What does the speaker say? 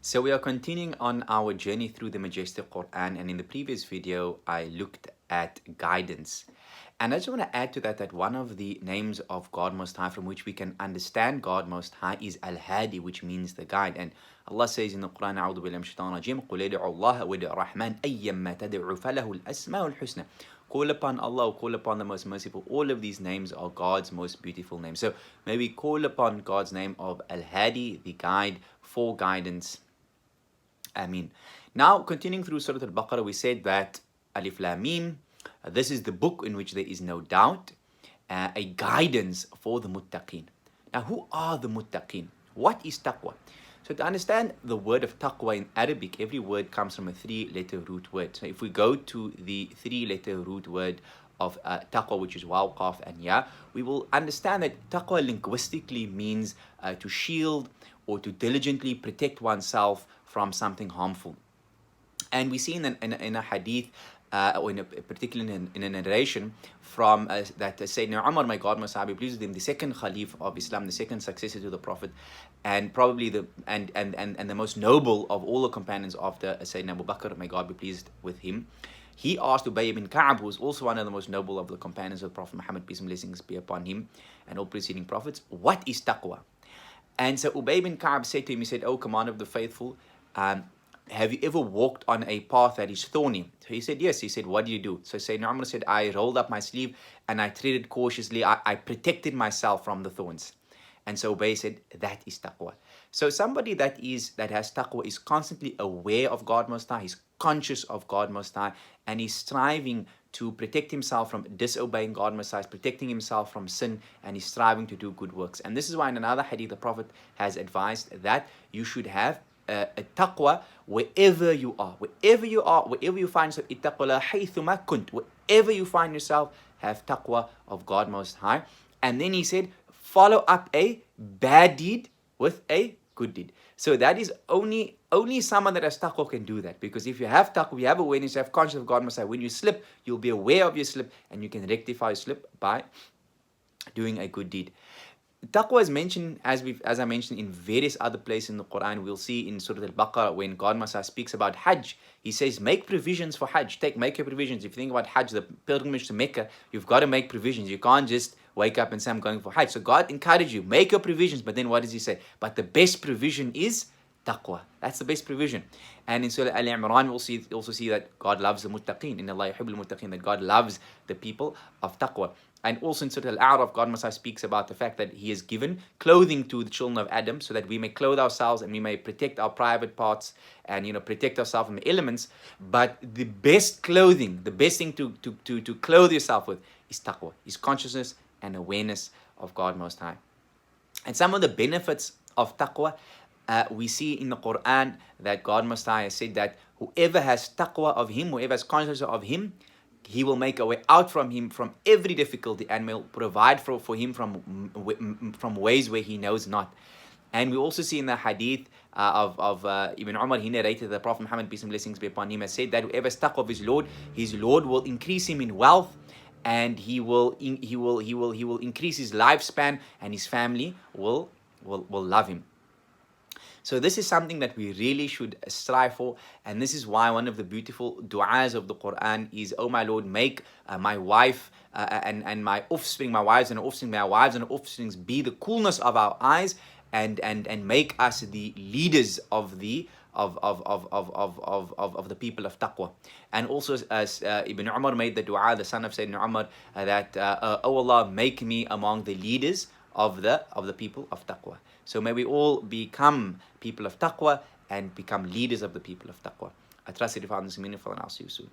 So we are continuing on our journey through the Majestic Quran, and in the previous video I looked at guidance. And I just want to add to that one of the names of God Most High from which we can understand God Most High is Al-Hadi, which means the guide. And Allah says in the Quran, أعوذ بالله من الشيطان الرجيم قل ادعوا الله وادعوا الرحمن أيما تدعوا فله الأسماء الحسنى. Call upon Allah or call upon the Most Merciful. All of these names are God's most beautiful names. So may we call upon God's name of Al-Hadi, the guide, for guidance. Ameen. Now, continuing through Surah Al-Baqarah, we said that Alif Lam Mim, this is the book in which there is no doubt, a guidance for the muttaqeen. Now, who are the muttaqeen? What is taqwa? So to understand the word of taqwa in Arabic, every word comes from a three-letter root word. So if we go to the three-letter root word of taqwa, which is waw, qaf, and ya, we will understand that taqwa linguistically means to shield or to diligently protect oneself from something harmful. And we see in a hadith, or particularly in a narration from that Sayyidina Umar, my God, Must be pleased with him, the second Khalif of Islam, the second successor to the Prophet, and probably the most noble of all the companions after Sayyidina Abu Bakr, may God be pleased with him. He asked Ubay ibn Ka'ab, who was also one of the most noble of the companions of Prophet Muhammad, peace and blessings be upon him, and all preceding prophets, what is taqwa? And so Ubay ibn Ka'ab said to him, he said, "O Commander of the Faithful, have you ever walked on a path that is thorny?" So he said, "Yes." He said, "What do you do?" So Sayyidina Umar said, "I rolled up my sleeve and I treaded cautiously. I protected myself from the thorns." And so Ubay said, that is taqwa. So somebody that has taqwa is constantly aware of God Most High, he's conscious of God Most High, and he's striving to protect himself from disobeying God Most High, he's protecting himself from sin, and he's striving to do good works. And this is why in another hadith the Prophet has advised that you should have a taqwa wherever you are. Wherever you find yourself, ittaqullah haythuma kunt. Wherever you find yourself, have taqwa of God Most High. And then he said, follow up a bad deed with a good deed. So that is only someone that has taqwa can do that. Because if you have taqwa, you have awareness, you have conscience of God Most High, when you slip, you'll be aware of your slip, and you can rectify your slip by doing a good deed. Taqwa is mentioned, as I mentioned, in various other places in the Quran. We'll see in Surah Al-Baqarah when God Most High speaks about Hajj. He says, make provisions for Hajj. Make your provisions. If you think about Hajj, the pilgrimage to Mecca, you've got to make provisions. You can't just wake up and say, I'm going for Hajj. So God encourages you, make your provisions. But then what does he say? But the best provision is taqwa. That's the best provision. And in Surah Al-Imran, we'll also see that God loves the muttaqeen. Inna Allah yuhibbul muttaqeen, that God loves the people of taqwa. And also in Surah Al-A'raf, God Most High speaks about the fact that He has given clothing to the children of Adam so that we may clothe ourselves and we may protect our private parts and protect ourselves from the elements. But the best clothing, the best thing to clothe yourself with is taqwa, is consciousness and awareness of God Most High. And some of the benefits of taqwa, we see in the Quran that God Most High has said that whoever has taqwa of Him, whoever has consciousness of Him, He will make a way out from him from every difficulty and will provide for him from ways where he knows not. And we also see in the hadith of Ibn Umar, he narrated that the Prophet Muhammad, peace and blessings be upon him, has said that whoever is taqwa of his Lord will increase him in wealth, and he will increase his lifespan, and his family will love him. So this is something that we really should strive for, and this is why one of the beautiful du'as of the Quran is, "Oh my Lord, make my wife and my offspring, my wives and offspring, may our wives and offsprings be the coolness of our eyes, and make us the leaders of the people of taqwa." And also as Ibn Umar made the dua, the son of Sayyidina Umar, that "Oh Allah, make me among the leaders of the people of taqwa." So may we all become people of taqwa and become leaders of the people of taqwa. I trust that you found this meaningful, and I'll see you soon.